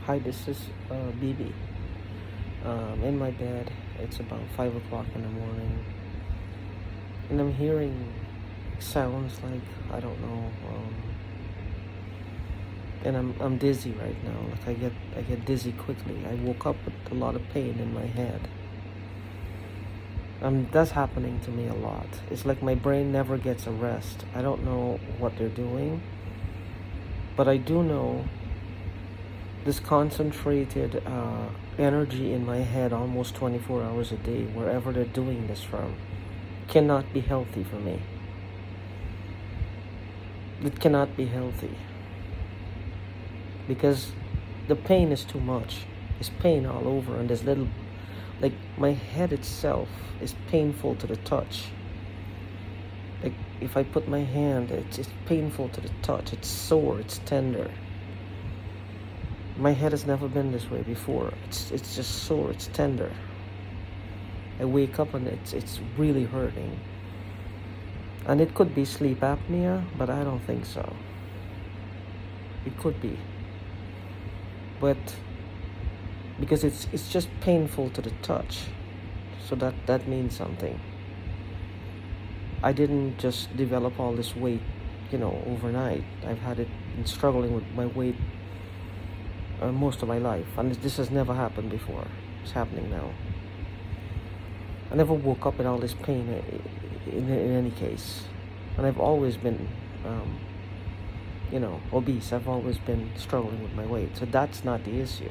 Hi, this is BB. In my bed. It's about 5 o'clock in the morning, and I'm hearing sounds like I don't know. And I'm dizzy right now. Like I get dizzy quickly. I woke up with a lot of pain in my head. That's happening to me a lot. It's like my brain never gets a rest. I don't know what they're doing, but I do know this concentrated energy in my head almost 24 hours a day, wherever they're doing this from, cannot be healthy for me. It cannot be healthy because the pain is too much. It's pain all over, and there's little, like my head itself is painful to the touch. Like if I put my hand, it's painful to the touch. It's sore, it's tender. My head has never been this way before. It's just sore, it's tender. I wake up and it's really hurting. And it could be sleep apnea, but I don't think so. It could be. But because it's just painful to the touch. So that means something. I didn't just develop all this weight, overnight. I've been struggling with my weight most of my life, and this has never happened before. It's happening now. I never woke up with all this pain in any case, and I've always been obese. I've always been struggling with my weight, so that's not the issue.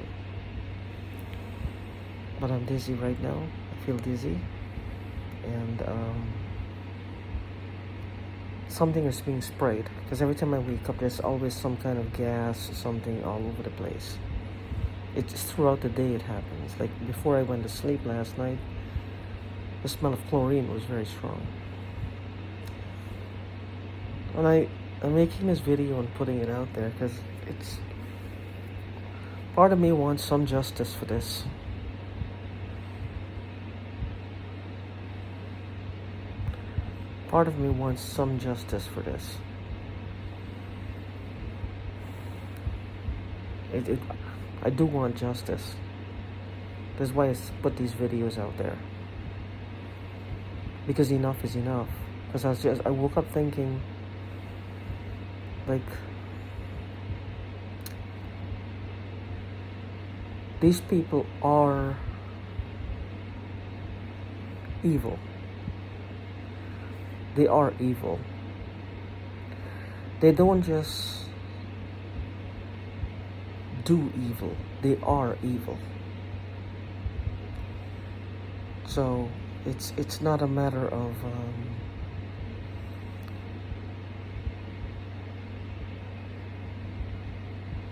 But I'm dizzy right now. I feel dizzy, and something is being sprayed, because every time I wake up there's always some kind of gas or something all over the place. It's throughout the day it happens. Like before I went to sleep last night, the smell of chlorine was very strong. And I'm making this video and putting it out there because it's part of me wants some justice for this. Part of me wants some justice for this. I do want justice. That's why I put these videos out there. Because enough is enough. Because I woke up thinking, like, these people are evil. They are evil. They don't just do evil, they are evil. So it's not a matter of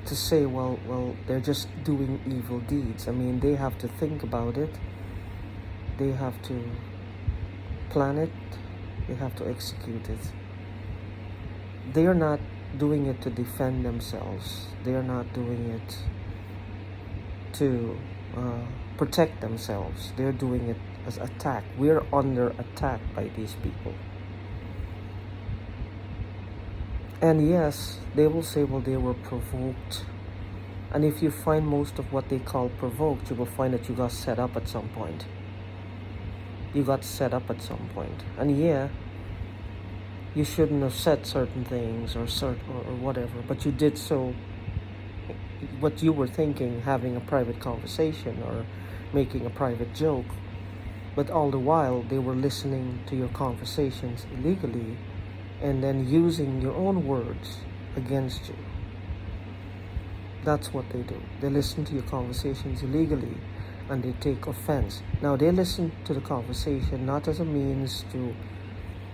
to say, well, they're just doing evil deeds. I mean, they have to think about it. They have to plan it. They have to execute it. They are not doing it to defend themselves. They are not doing it to protect themselves. They're doing it as attack. We're under attack by these people. And yes, they will say, well, they were provoked. And if you find most of what they call provoked, you will find that you got set up at some point. You got set up at some point. And yeah, you shouldn't have said certain things or whatever, but you did so. What you were thinking, having a private conversation or making a private joke, but all the while they were listening to your conversations illegally and then using your own words against you. That's what they do. They listen to your conversations illegally and they take offense. Now, they listen to the conversation not as a means to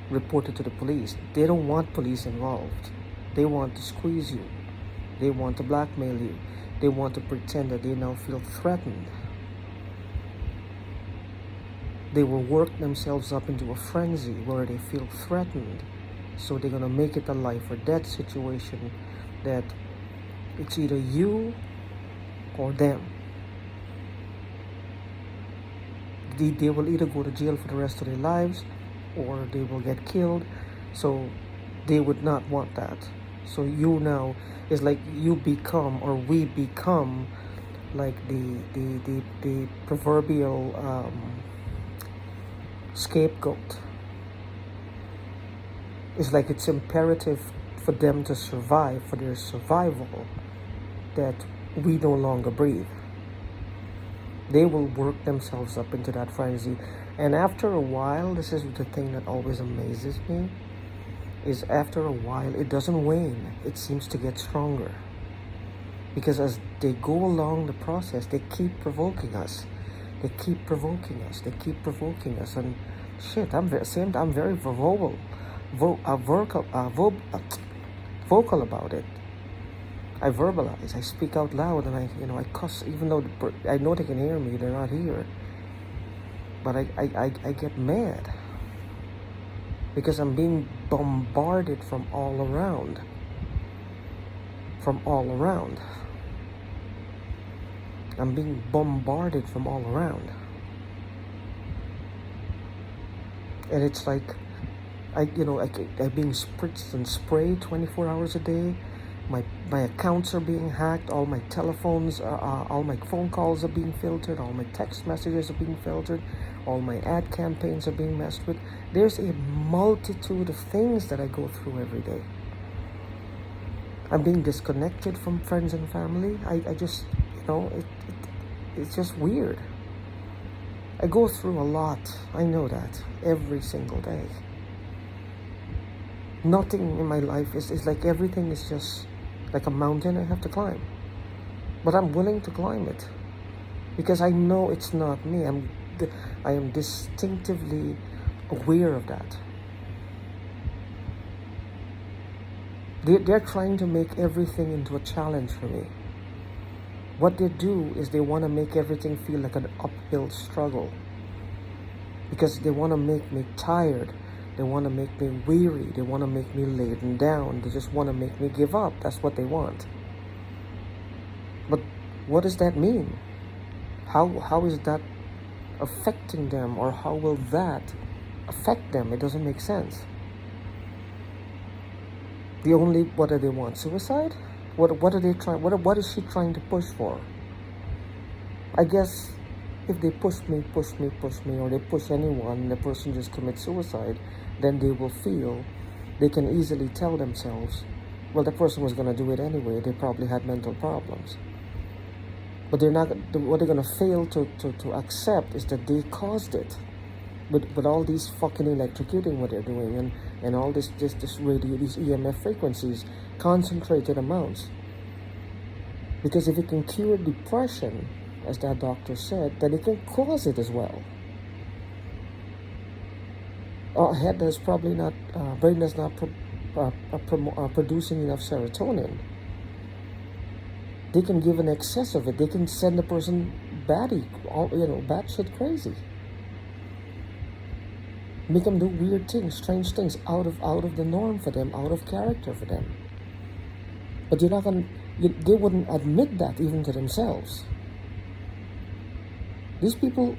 report it to the police. They don't want police involved. They want to squeeze you. They want to blackmail you. They want to pretend that they now feel threatened. They will work themselves up into a frenzy where they feel threatened. So they're going to make it a life or death situation that it's either you or them. They will either go to jail for the rest of their lives or they will get killed. So they would not want that. So you now, it's like you become, or we become, like the proverbial scapegoat. It's like it's imperative for them to survive, for their survival, that we no longer breathe. They will work themselves up into that frenzy. And after a while, this is the thing that always amazes me, is after a while, it doesn't wane. It seems to get stronger. Because as they go along the process, they keep provoking us. They keep provoking us. They keep provoking us. And shit, I'm very vocal about it. I verbalize. I speak out loud, and I cuss. Even though I know they can hear me, they're not here. But I get mad because I'm being bombarded from all around. From all around. I'm being bombarded from all around. And it's like I'm being spritzed and sprayed 24 hours a day. My accounts are being hacked. All my telephones, all my phone calls are being filtered. All my text messages are being filtered. All my ad campaigns are being messed with. There's a multitude of things that I go through every day. I'm being disconnected from friends and family. I just, it's just weird. I go through a lot. I know that every single day. Nothing in my life is like, everything is just like a mountain I have to climb. But I'm willing to climb it because I know it's not me. I am distinctively aware of that. They're trying to make everything into a challenge for me. What they do is they want to make everything feel like an uphill struggle because they want to make me tired. They want to make me weary. They want to make me laden down. They just want to make me give up. That's what they want. But what does that mean? How is that affecting them, or how will that affect them? It doesn't make sense. What do they want? Suicide? What are they trying? What is she trying to push for? I guess if they push me, or they push anyone, and the person just commits suicide, then they will feel they can easily tell themselves, well, the person was going to do it anyway. They probably had mental problems. But they're not. What they're going to fail to accept is that they caused it. With all these fucking electrocuting what they're doing, and all this radio, these EMF frequencies, concentrated amounts. Because if it can cure depression, as that doctor said, then it can cause it as well. Our head is probably not, brain is not producing enough serotonin. They can give an excess of it. They can send the person batshit crazy. Make them do weird things, strange things, out of the norm for them, out of character for them. But they wouldn't admit that even to themselves. These people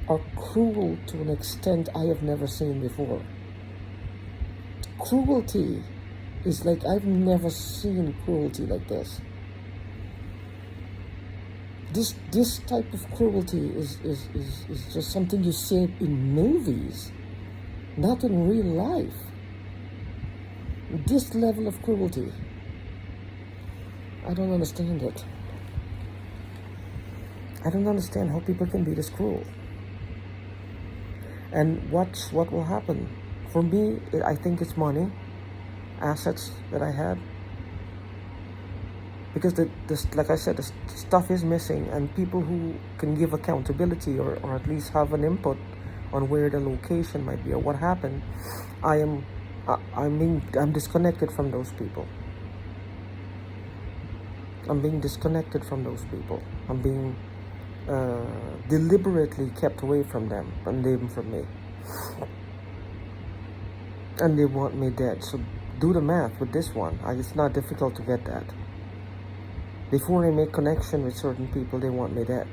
are cruel to an extent I have never seen before. Cruelty is like, I've never seen cruelty like this. This type of cruelty is just something you see in movies, not in real life. This level of cruelty, I don't understand it. I don't understand how people can be this cruel. And what will happen? For me, I think it's money, assets that I had. Because like I said, the stuff is missing, and people who can give accountability or at least have an input on where the location might be or what happened, I'm disconnected from those people. I'm being disconnected from those people. I'm being deliberately kept away from them and them from me. And they want me dead. So do the math with this one. It's not difficult to get that. Before I make connection with certain people, they want me dead.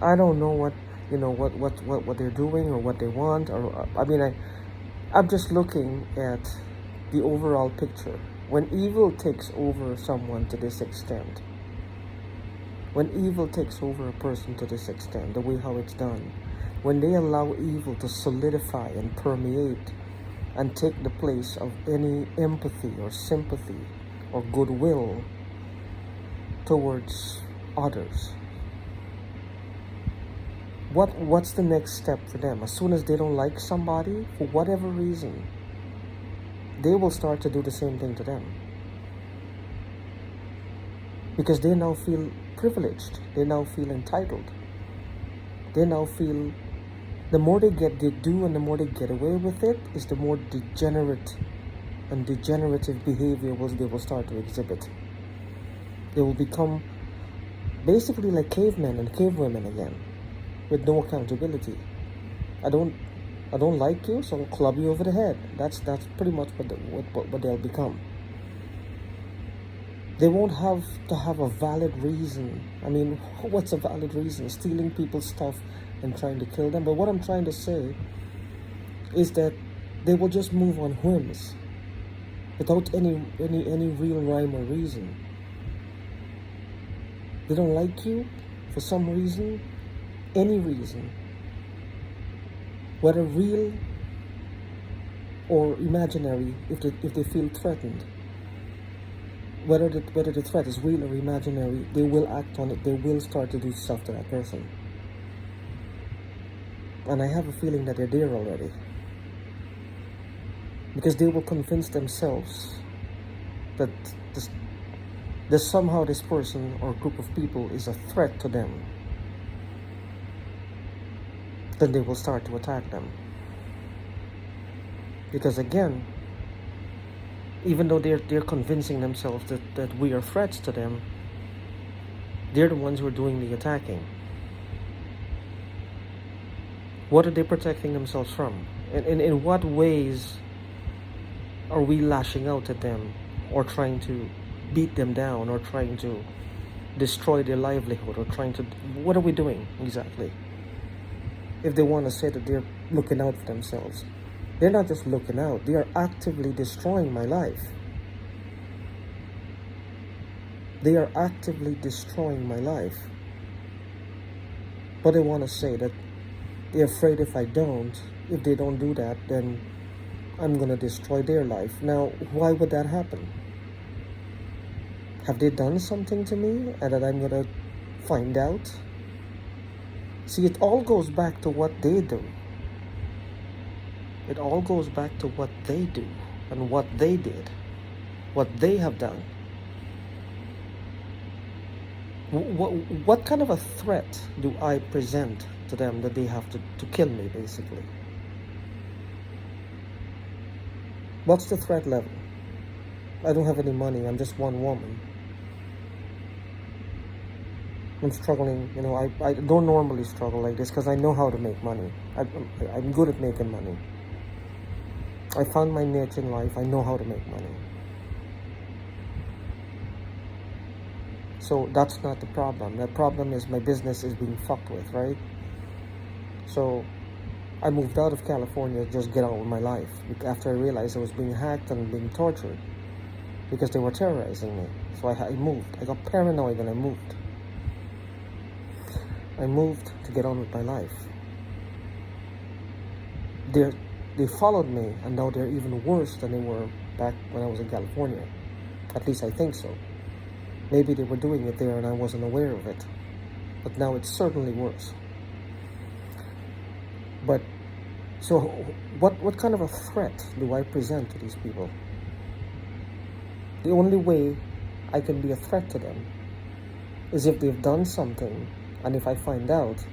I don't know what they're doing or what they want, or I'm just looking at the overall picture. When evil takes over someone to this extent, when evil takes over a person to this extent, the way how it's done, when they allow evil to solidify and permeate and take the place of any empathy or sympathy or goodwill towards others, what's the next step for them? As soon as they don't like somebody, for whatever reason, they will start to do the same thing to them. Because they now feel privileged. They now feel entitled. They now feel the more they do and the more they get away with it, is the more degenerate and degenerative behavior they will start to exhibit. They will become basically like cavemen and cavewomen again, with no accountability. I don't like you, so I'll club you over the head. That's pretty much what they'll become. They won't have to have a valid reason. I mean, what's a valid reason? Stealing people's stuff and trying to kill them. But what I'm trying to say is that they will just move on whims, without any real rhyme or reason. They don't like you for some reason, any reason, whether real or imaginary. If they feel threatened, whether the threat is real or imaginary, they will act on it. They will start to do stuff to that person. And I have a feeling that they're there already. Because they will convince themselves that somehow this person or group of people is a threat to them. Then they will start to attack them. Because again, even though they're convincing themselves that we are threats to them, they're the ones who are doing the attacking. What are they protecting themselves from? In what ways are we lashing out at them, or trying to beat them down, or trying to destroy their livelihood, or trying to... What are we doing exactly? If they want to say that they're looking out for themselves, they're not just looking out, they are actively destroying my life. They are actively destroying my life. But they want to say that they're afraid if they don't do that, then I'm going to destroy their life. Now, why would that happen? Have they done something to me and that I'm going to find out? See, it all goes back to what they do. It all goes back to what they do and what they did, what they have done. What kind of a threat do I present to them that they have to kill me, basically? What's the threat level? I don't have any money. I'm just one woman. I'm struggling. You know, I don't normally struggle like this because I know how to make money. I'm good at making money. I found my niche in life. I know how to make money. So that's not the problem. The problem is my business is being fucked with, right? So I moved out of California to just get on with my life after I realized I was being hacked and being tortured because they were terrorizing me. So I moved. I got paranoid and I moved. I moved to get on with my life. They followed me, and now they're even worse than they were back when I was in California. At least I think so. Maybe they were doing it there and I wasn't aware of it. But now it's certainly worse. But, so what kind of a threat do I present to these people? The only way I can be a threat to them is if they've done something, and if I find out,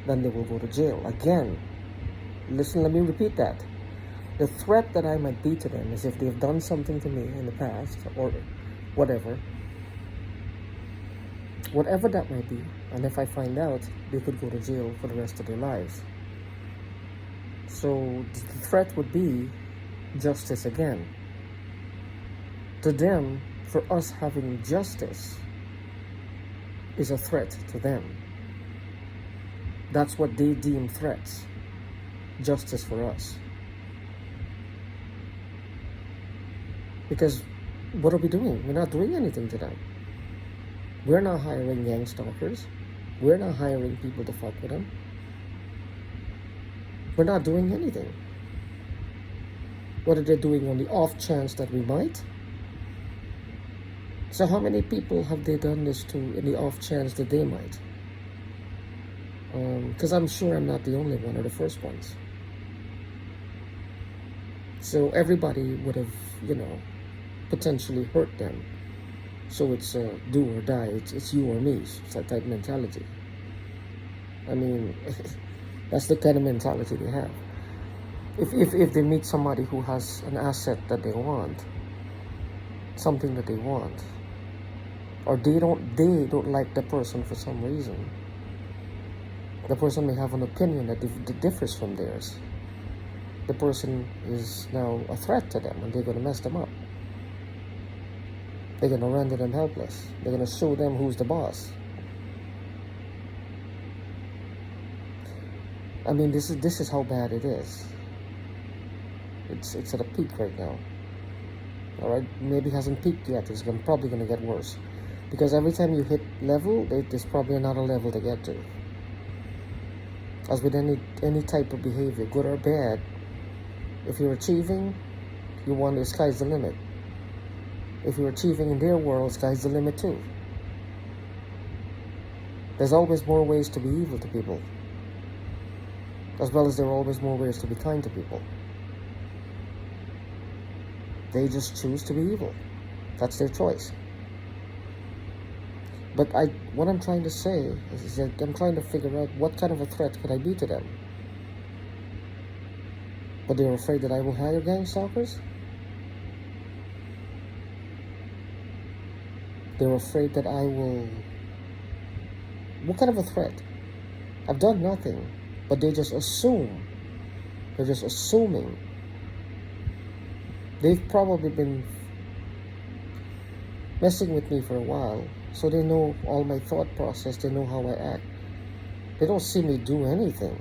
then they will go to jail. Again, listen, let me repeat that. The threat that I might be to them is if they've done something to me in the past, or whatever that might be, and if I find out, they could go to jail for the rest of their lives. So the threat would be justice again. To them, for us having justice is a threat to them. That's what they deem threats. Justice for us. Because what are we doing? We're not doing anything to them. We're not hiring Gangstalkers. We're not hiring people to fuck with them. We're not doing anything. What are they doing on the off chance that we might? So how many people have they done this to in the off chance that they might? Because I'm sure I'm not the only one or the first ones. So everybody would have, potentially hurt them. So it's do or die. It's you or me. It's that type of mentality. I mean, that's the kind of mentality they have. If they meet somebody who has an asset that they want, something that they want, or they don't like the person for some reason, the person may have an opinion that differs from theirs. The person is now a threat to them, and they're going to mess them up. They're going to render them helpless. They're going to show them who's the boss. I mean, this is how bad it is. It's at a peak right now. All right, maybe it hasn't peaked yet. It's probably going to get worse, because every time you hit level, there's probably another level to get to. As with any type of behavior, good or bad, if you're achieving, you want the sky's the limit. If you're achieving in their world, sky's the limit too. There's always more ways to be evil to people, as well as there are always more ways to be kind to people. They just choose to be evil. That's their choice. But what I'm trying to say is that I'm trying to figure out what kind of a threat could I be to them. But they're afraid that I will hire Gangstalkers? They're afraid that I will... What kind of a threat? I've done nothing, but they just assume. They're just assuming. They've probably been messing with me for a while, so they know all my thought process. They know how I act. They don't see me do anything,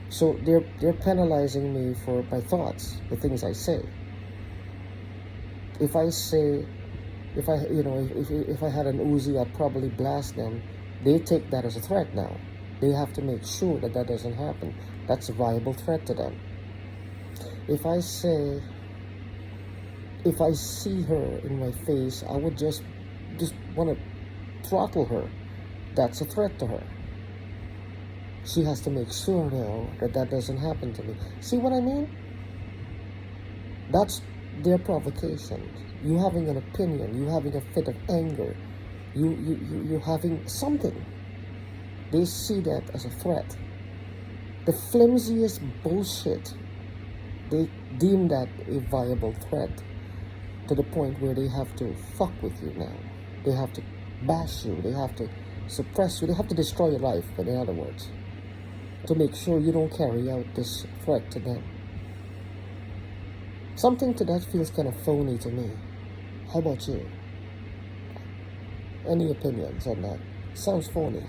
so they're penalizing me for my thoughts, the things I say. If I had an Uzi, I'd probably blast them. They take that as a threat now. They have to make sure that doesn't happen. That's a viable threat to them. If I see her in my face, I would just want to throttle her. That's a threat to her. She has to make sure now that doesn't happen to me. See what I mean? That's their provocation. You having an opinion, you having a fit of anger, you having something. They see that as a threat. The flimsiest bullshit, they deem that a viable threat, to the point where they have to fuck with you now. They have to bash you. They have to suppress you. They have to destroy your life, in other words, to make sure you don't carry out this threat to them. Something to that feels kind of phony to me. How about you? Any opinions on that? Sounds phony.